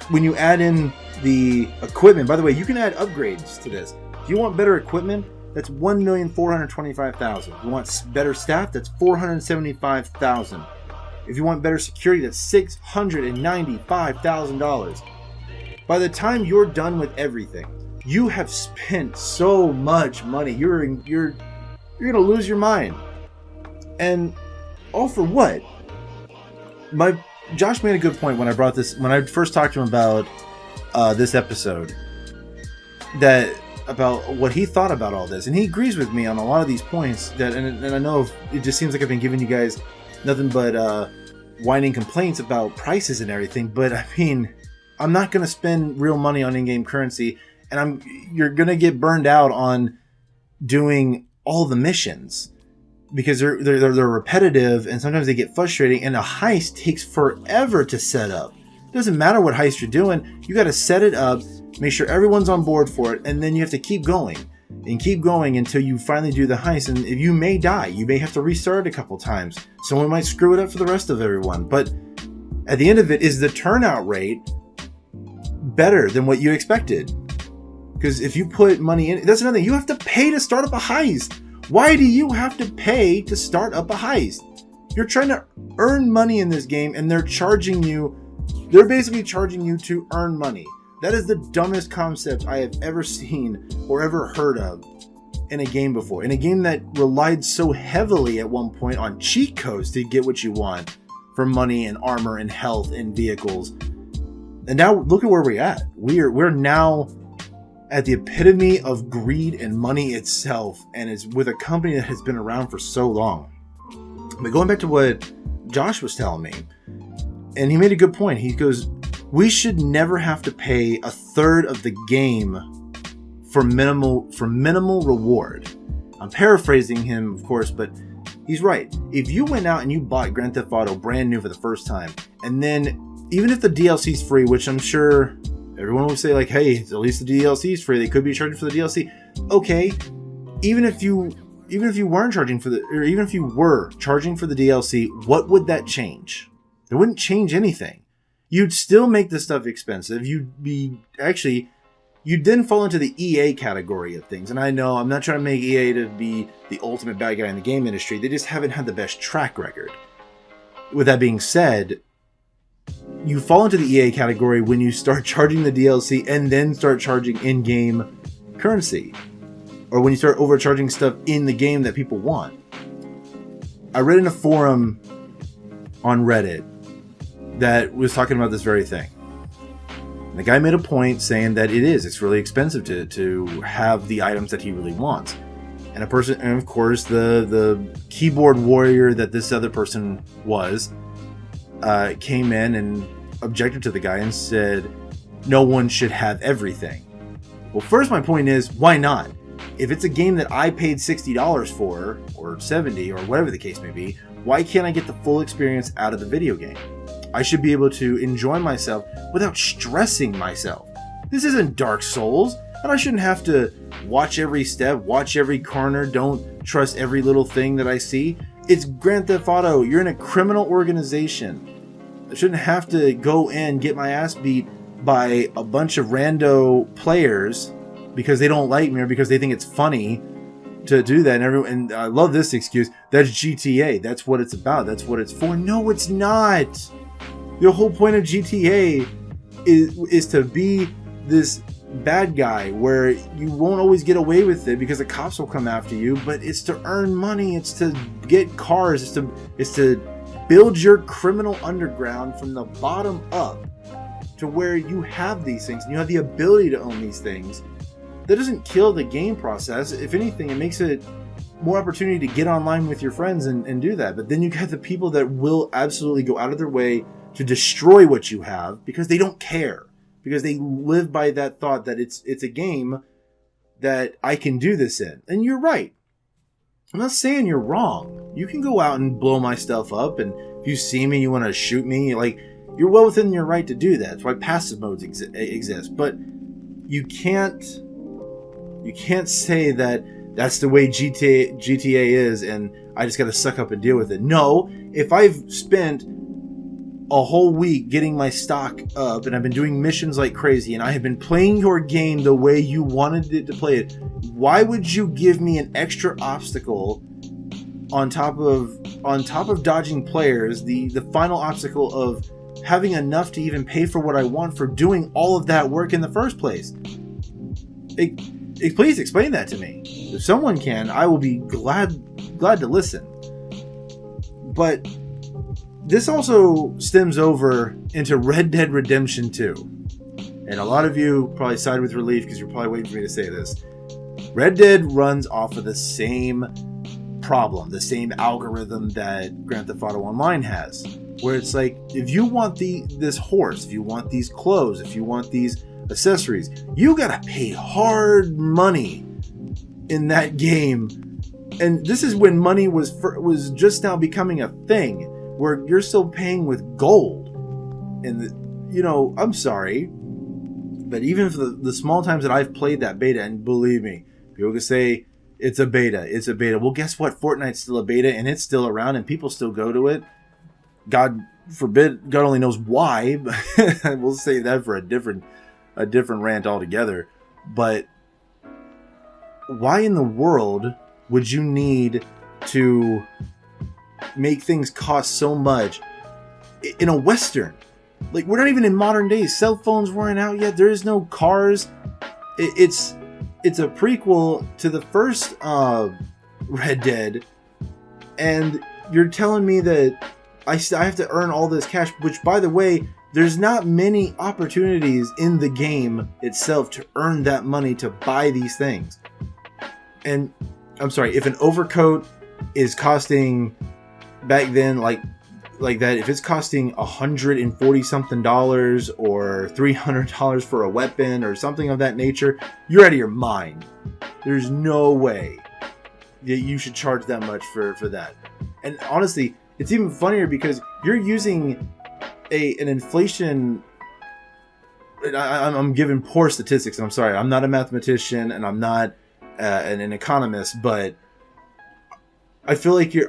when you add in the equipment, by the way, you can add upgrades to this. If you want better equipment, that's $1,425,000. If you want better staff, that's $475,000. If you want better security, that's $695,000. By the time you're done with everything, you have spent so much money. You're gonna lose your mind. And all for what? Josh made a good point when I first talked to him about this episode, about what he thought about all this, and he agrees with me on a lot of these points. And I know it just seems like I've been giving you guys nothing but whining complaints about prices and everything. But I mean, I'm not going to spend real money on in-game currency, and you're going to get burned out on doing all the missions because they're repetitive, and sometimes they get frustrating. And a heist takes forever to set up. It doesn't matter what heist you're doing; you got to set it up. Make sure everyone's on board for it, and then you have to keep going until you finally do the heist. And you may die. You may have to restart it a couple times. Someone might screw it up for the rest of everyone. But at the end of it, is the turnout rate better than what you expected? Because if you put money in, that's another thing. You have to pay to start up a heist. Why do you have to pay to start up a heist? You're trying to earn money in this game, and they're basically charging you to earn money. That is the dumbest concept I have ever seen or ever heard of in a game before. In a game that relied so heavily at one point on cheat codes to get what you want for money and armor and health and vehicles. And now look at where we're at. We're now at the epitome of greed and money itself, and it's with a company that has been around for so long. But going back to what Josh was telling me, and he made a good point. He goes, we should never have to pay a third of the game for minimal reward. I'm paraphrasing him, of course, but he's right. If you went out and you bought Grand Theft Auto brand new for the first time, and then even if the DLC's free, which I'm sure everyone will say like, hey, at least the DLC's free, they could be charging for the DLC. Okay, even if you weren't charging for even if you were charging for the DLC, what would that change? It wouldn't change anything. You'd still make this stuff expensive. You'd then fall into the EA category of things. And I know I'm not trying to make EA to be the ultimate bad guy in the game industry. They just haven't had the best track record. With that being said, you fall into the EA category when you start charging the DLC and then start charging in-game currency. Or when you start overcharging stuff in the game that people want. I read in a forum on Reddit that was talking about this very thing. And the guy made a point saying that it's really expensive to have the items that he really wants. And of course, the keyboard warrior that this other person was came in and objected to the guy and said, no one should have everything. Well, first, my point is, why not? If it's a game that I paid $60 for, or $70, or whatever the case may be, why can't I get the full experience out of the video game? I should be able to enjoy myself without stressing myself. This isn't Dark Souls, and I shouldn't have to watch every step, watch every corner, don't trust every little thing that I see. It's Grand Theft Auto. You're in a criminal organization. I shouldn't have to go in, get my ass beat by a bunch of rando players because they don't like me or because they think it's funny to do that. And I love this excuse. That's GTA. That's what it's about. That's what it's for. No, it's not. The whole point of GTA is to be this bad guy where you won't always get away with it because the cops will come after you, but it's to earn money. It's to get cars. It's to build your criminal underground from the bottom up to where you have these things and you have the ability to own these things. That doesn't kill the game process. If anything, it makes it more opportunity to get online with your friends and do that. But then you have the people that will absolutely go out of their way to destroy what you have because they don't care. Because they live by that thought that it's a game that I can do this in. And you're right. I'm not saying you're wrong. You can go out and blow my stuff up, and if you see me, you want to shoot me, like, you're well within your right to do that. That's why passive modes exist. But you can't say that That's the way GTA is, and I just got to suck up and deal with it. No, if I've spent a whole week getting my stock up and I've been doing missions like crazy and I have been playing your game the way you wanted it to play it, why would you give me an extra obstacle on top of dodging players, the final obstacle of having enough to even pay for what I want for doing all of that work in the first place? Please explain that to me. If someone can, I will be glad to listen. But this also stems over into Red Dead Redemption 2. And a lot of you probably sighed with relief because you're probably waiting for me to say this. Red Dead runs off of the same problem, the same algorithm that Grand Theft Auto Online has. Where it's like, if you want this horse, if you want these clothes, if you want these accessories, you gotta pay hard money in that game. And this is when money was just now becoming a thing, where you're still paying with gold. And I'm sorry, but even for the small times that I've played that beta, and believe me, people can say it's a beta. Well, guess what? Fortnite's still a beta, and it's still around, and people still go to it. God forbid, God only knows why, but we'll save that for a different rant altogether. But why in the world would you need to make things cost so much in a Western? Like, we're not even in modern days. Cell phones weren't out yet. There is no cars. It's a prequel to the first Red Dead, and you're telling me that I have to earn all this cash, which, by the way, there's not many opportunities in the game itself to earn that money to buy these things. And I'm sorry, if an overcoat is costing back then like that, if it's costing $140 something or $300 for a weapon or something of that nature, you're out of your mind. There's no way that you should charge that much for that. And honestly, it's even funnier because you're using an inflation. I'm giving poor statistics, and I'm sorry, I'm not a mathematician and I'm not an economist, but I feel like you're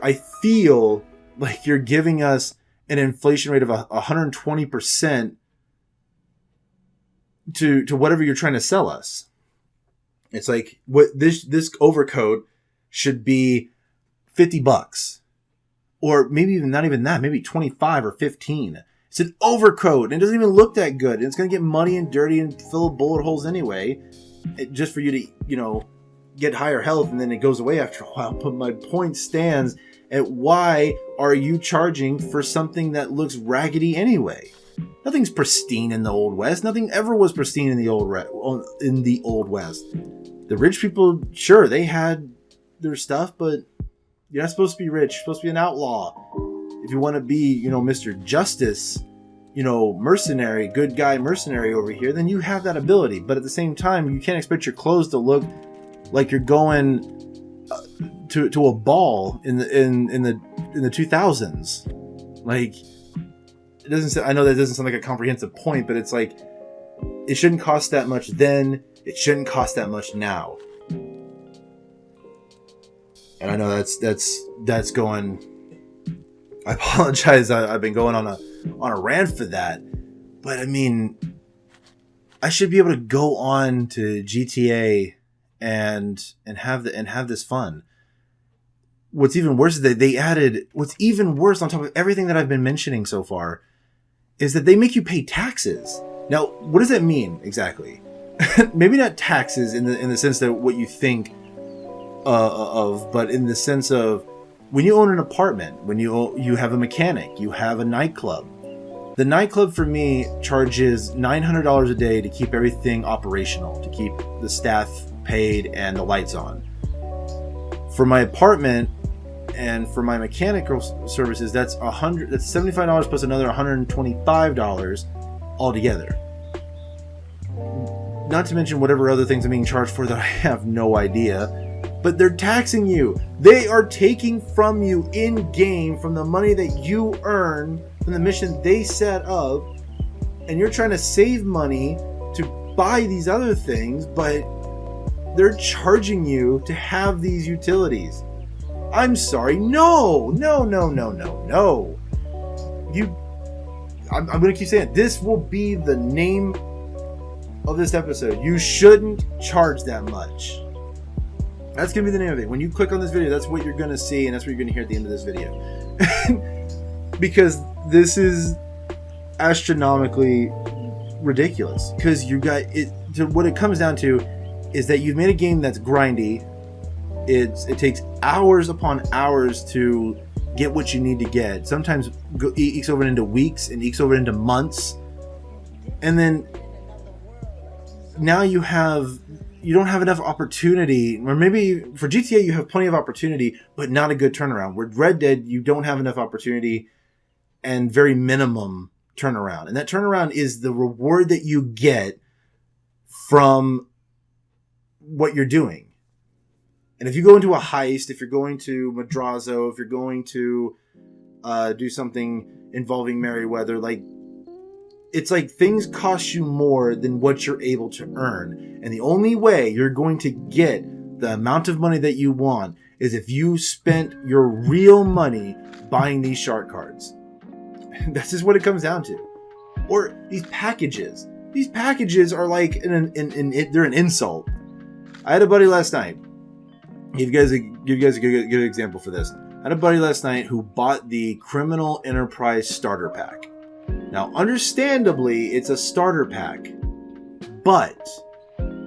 giving us an inflation rate of 120% to whatever you're trying to sell us. It's like, what this overcoat should be $50, or maybe even not even that, maybe 25 or 15. It's an overcoat, and it doesn't even look that good. And it's going to get muddy and dirty and fill of bullet holes anyway, just for you to, get higher health, and then it goes away after a while. But my point stands at, why are you charging for something that looks raggedy anyway? Nothing's pristine in the Old West. Nothing ever was pristine in the Old West. The rich people, sure, they had their stuff, but you're not supposed to be rich. You're supposed to be an outlaw. If you want to be, Mr. Justice, mercenary, good guy mercenary over here, then you have that ability. But at the same time, you can't expect your clothes to look like you're going to a ball in the 2000s. Like, it doesn't. I know that doesn't sound like a comprehensive point, but it's like, it shouldn't cost that much then. It shouldn't cost that much now. And I know that's going. I apologize. I've been going on a rant for that, but I mean, I should be able to go on to GTA and have this fun. What's even worse is that they added. What's even worse on top of everything that I've been mentioning so far is that they make you pay taxes. Now, what does that mean exactly? Maybe not taxes in the sense that what you think of, but in the sense of, when you own an apartment, when you have a mechanic, you have a nightclub. The nightclub for me charges $900 a day to keep everything operational, to keep the staff paid and the lights on. For my apartment and for my mechanical services, that's $75 plus another $125 altogether. Not to mention whatever other things I'm being charged for that I have no idea. But they're taxing you. They are taking from you in-game, from the money that you earn from the mission they set up, and you're trying to save money to buy these other things, but they're charging you to have these utilities. I'm sorry. No. I'm going to keep saying it. This will be the name of this episode. You shouldn't charge that much. That's going to be the name of it. When you click on this video, that's what you're going to see, and that's what you're going to hear at the end of this video. Because this is astronomically ridiculous. Because you got it. What it comes down to is that you've made a game that's grindy. It takes hours upon hours to get what you need to get. Sometimes ekes over into weeks and ekes over into months. And then now you don't have enough opportunity, or maybe for GTA you have plenty of opportunity, but not a good turnaround. With Red Dead, you don't have enough opportunity and very minimum turnaround. And that turnaround is the reward that you get from what you're doing. And if you go into a heist, if you're going to Madrazo, if you're going to do something involving Merryweather, like, it's like things cost you more than what you're able to earn. And the only way you're going to get the amount of money that you want is if you spent your real money buying these shark cards. That's just what it comes down to. Or these packages. These packages are like, they're an insult. I had a buddy last night. Give you guys a good example for this. I had a buddy last night who bought the Criminal Enterprise Starter Pack. Now, understandably, it's a starter pack. But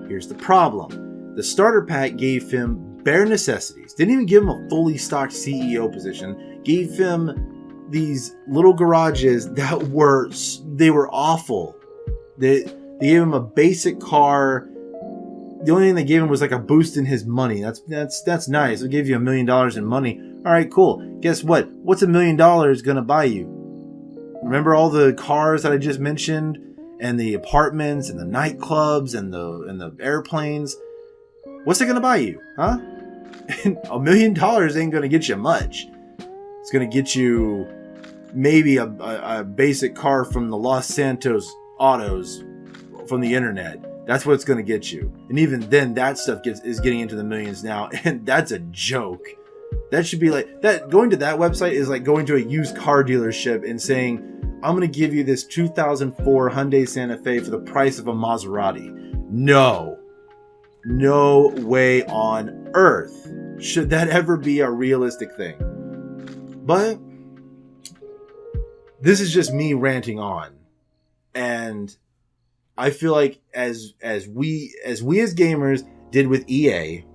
here's the problem. The starter pack gave him bare necessities. Didn't even give him a fully stocked CEO position. Gave him these little garages that were awful. They gave him a basic car. The only thing they gave him was like a boost in his money. That's nice. It gave you $1 million in money. All right, cool. Guess what? What's $1 million gonna buy you? Remember all the cars that I just mentioned, and the apartments, and the nightclubs, and the airplanes? What's it gonna buy you, huh? $1 million ain't gonna get you much. It's gonna get you maybe a basic car from the Los Santos Autos from the internet. That's what it's going to get you. And even then, that stuff is getting into the millions now. And that's a joke. That should be like that. Going to that website is like going to a used car dealership and saying, I'm going to give you this 2004 Hyundai Santa Fe for the price of a Maserati. No way on earth should that ever be a realistic thing. But this is just me ranting on. And I feel like as we as gamers did with EA,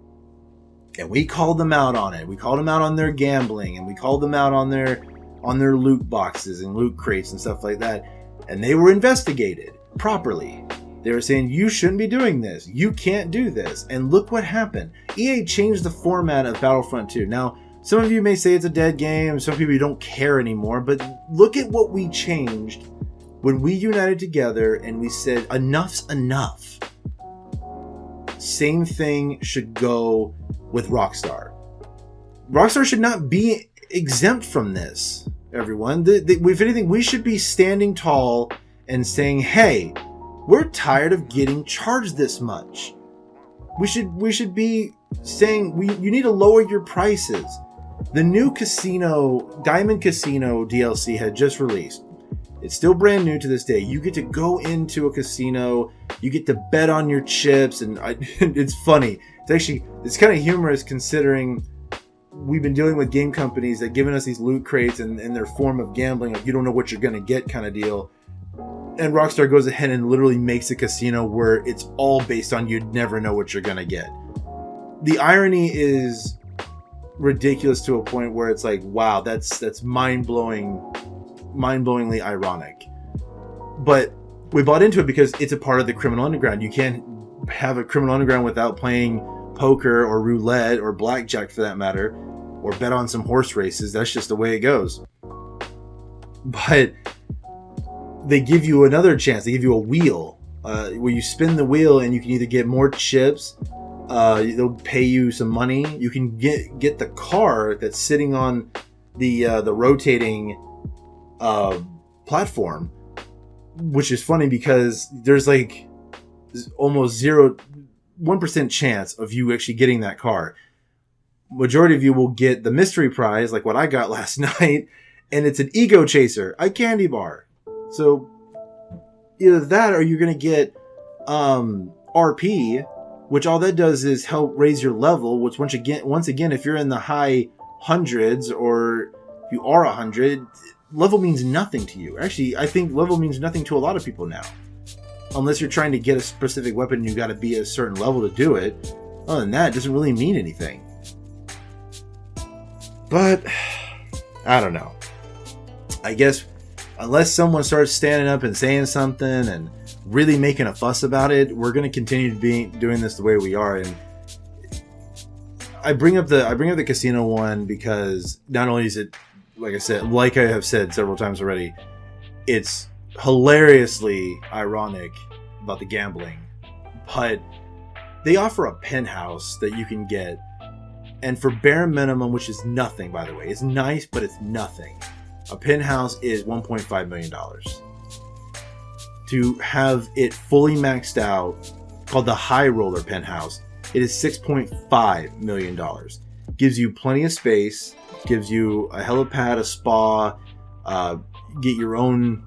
and we called them out on it. We called them out on their gambling, and we called them out on their loot boxes and loot crates and stuff like that. And they were investigated properly. They were saying, you shouldn't be doing this. You can't do this. And look what happened. EA changed the format of Battlefront 2. Now, some of you may say it's a dead game. Some people don't care anymore. But look at what we changed when we united together and we said, enough's enough. Same thing should go with Rockstar. Rockstar should not be exempt from this, everyone. If anything, we should be standing tall and saying, hey, we're tired of getting charged this much. We should be saying, you need to lower your prices. The new Diamond Casino DLC had just released. It's still brand new to this day. You get to go into a casino, you get to bet on your chips, and it's funny. It's kind of humorous considering we've been dealing with game companies that giving us these loot crates and their form of gambling, like you don't know what you're going to get kind of deal. And Rockstar goes ahead and literally makes a casino where it's all based on you'd never know what you're going to get. The irony is ridiculous to a point where it's like, wow, that's mind-blowingly ironic. But we bought into it because it's a part of the Criminal Underground. You can't have a Criminal Underground without playing poker or roulette or blackjack for that matter, or bet on some horse races. That's just the way it goes. But they give you another chance. They give you a wheel where you spin the wheel and you can either get more chips, they'll pay you some money. You can get the car that's sitting on the rotating platform, which is funny because there's almost zero 1% chance of you actually getting that car. Majority of you will get the mystery prize, like what I got last night, and it's an ego chaser, a candy bar. So either that or you're going to get RP, which all that does is help raise your level, which once again, if you're in the high hundreds or if you are 100, level means nothing to you. Actually, I think level means nothing to a lot of people now. Unless you're trying to get a specific weapon, you got to be at a certain level to do it. Other than that, it doesn't really mean anything. But, I don't know. I guess, unless someone starts standing up and saying something and really making a fuss about it, we're going to continue to be doing this the way we are. And I bring up the casino one because not only is it, like I have said several times already, it's hilariously ironic about the gambling, but they offer a penthouse that you can get, and for bare minimum, which is nothing, by the way, it's nice, but it's nothing. A penthouse is $1.5 million. To have it fully maxed out, called the High Roller Penthouse, it is $6.5 million. Gives you plenty of space, gives you a helipad, a spa, get your own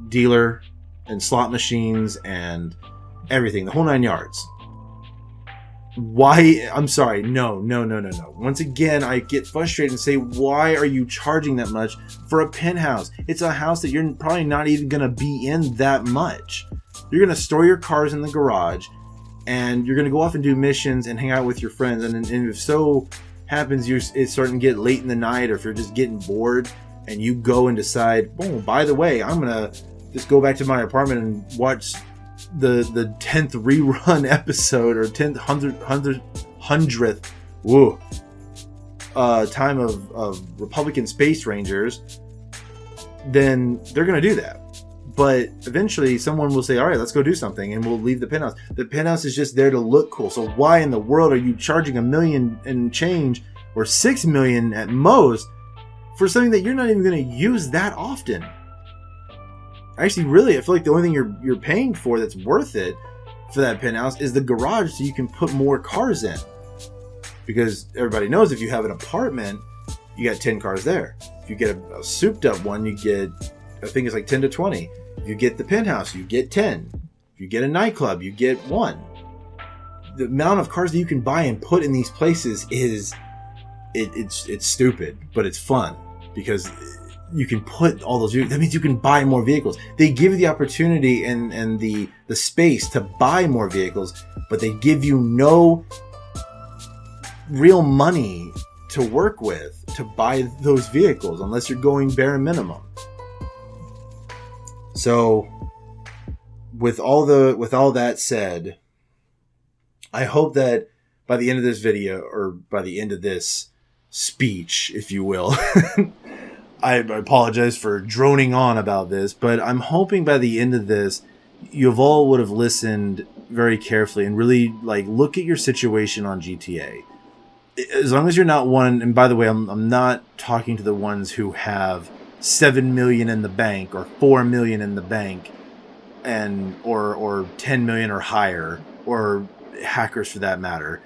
dealer and slot machines and everything, the whole 9 yards. Why? I'm sorry. No. Once again, I get frustrated and say, why are you charging that much for a penthouse? It's a house that you're probably not even going to be in that much. You're going to store your cars in the garage and you're going to go off and do missions and hang out with your friends. And if so happens it's starting to get late in the night, or if you're just getting bored and you go and decide, oh, by the way, I'm going to just go back to my apartment and watch the 10th rerun episode, or 10th, 100th time of Republican Space Rangers, then they're going to do that. But eventually someone will say, all right, let's go do something, and we'll leave the penthouse. The penthouse is just there to look cool. So why in the world are you charging $1 million and change, or $6 million at most, for something that you're not even going to use that often? Actually, really, I feel like the only thing you're paying for that's worth it for that penthouse is the garage, so you can put more cars in. Because everybody knows if you have an apartment, you got 10 cars there. If you get a souped up one, you get, I think it's like 10 to 20. If you get the penthouse, you get 10. If you get a nightclub, you get 1. The amount of cars that you can buy and put in these places is, it's stupid, but it's fun because you can put all those vehicles. That means you can buy more vehicles. They give you the opportunity and the space to buy more vehicles, but they give you no real money to work with to buy those vehicles unless you're going bare minimum. So with all that said, I hope that by the end of this video, or by the end of this speech, if you will, I apologize for droning on about this, but I'm hoping by the end of this, you all would have listened very carefully and really look at your situation on GTA. As long as you're not one, and by the way, I'm not talking to the ones who have 7 million in the bank or 4 million in the bank, and or 10 million or higher, or hackers for that matter.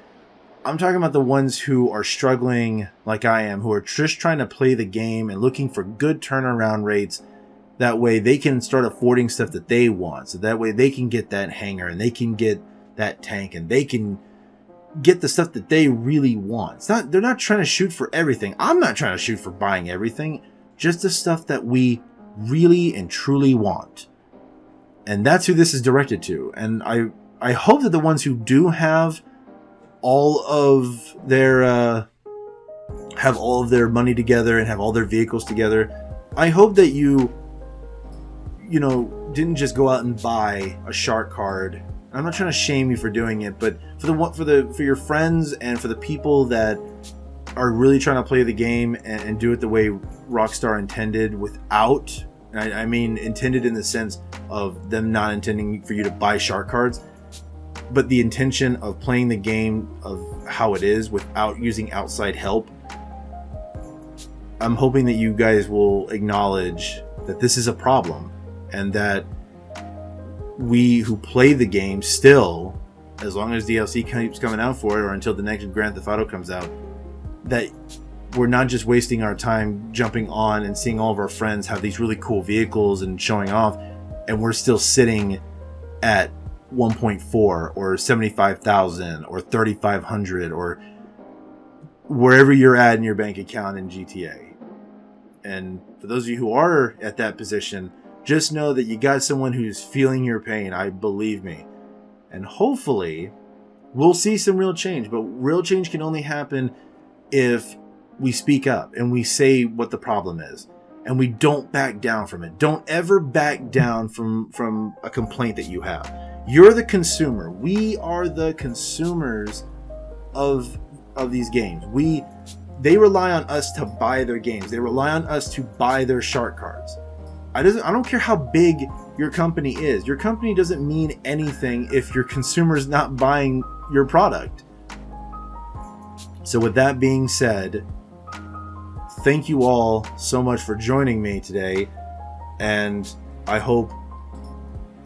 I'm talking about the ones who are struggling like I am, who are just trying to play the game and looking for good turnaround rates. That way they can start affording stuff that they want. So that way they can get that hangar and they can get that tank and they can get the stuff that they really want. They're not trying to shoot for everything. I'm not trying to shoot for buying everything. Just the stuff that we really and truly want. And that's who this is directed to. And I hope that the ones who do have all of their money together and have all their vehicles together, I hope that you didn't just go out and buy a shark card. I'm not trying to shame you for doing it, but for your friends and for the people that are really trying to play the game and do it the way Rockstar intended, without, I mean intended in the sense of them not intending for you to buy shark cards, but the intention of playing the game of how it is without using outside help. I'm hoping that you guys will acknowledge that this is a problem, and that we who play the game still, as long as DLC keeps coming out for it, or until the next Grand Theft Auto comes out, that we're not just wasting our time jumping on and seeing all of our friends have these really cool vehicles and showing off, and we're still sitting at 1.4 or 75,000 or 3,500 or wherever you're at in your bank account in GTA. And for those of you who are at that position, just know that you got someone who's feeling your pain. I believe me. And hopefully we'll see some real change, but real change can only happen if we speak up and we say what the problem is and we don't back down from it. Don't ever back down from a complaint that you have. You're the consumer. We are the consumers of these games. They rely on us to buy their games. They rely on us to buy their shark cards. I don't care how big your company is. Your company doesn't mean anything if your consumer's not buying your product. So with that being said, thank you all so much for joining me today. And I hope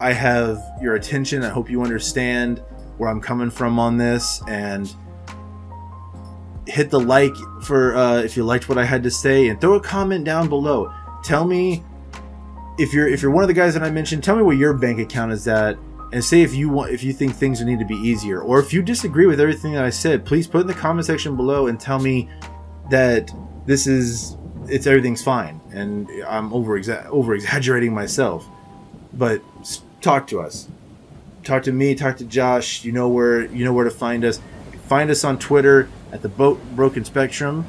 I have your attention. I hope you understand where I'm coming from on this. And hit the like for if you liked what I had to say, and throw a comment down below. Tell me if you're one of the guys that I mentioned. Tell me where your bank account is at, and say if you think things need to be easier, or if you disagree with everything that I said. Please put in the comment section below and tell me that everything's fine and I'm over exaggerating myself. But talk to us, talk to me, talk to Josh. You know where to find us. Find us on Twitter at the Broken Spectrum.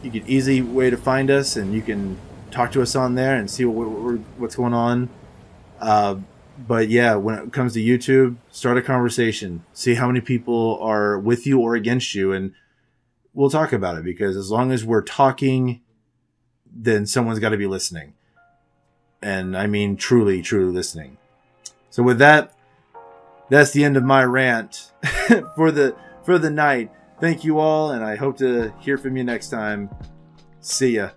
You get easy way to find us, and you can talk to us on there and see what's going on. But yeah, when it comes to YouTube, start a conversation. See how many people are with you or against you, and we'll talk about it. Because as long as we're talking, then someone's got to be listening. And I mean truly, truly listening. So with that, that's the end of my rant for the night. Thank you all, and I hope to hear from you next time. See ya.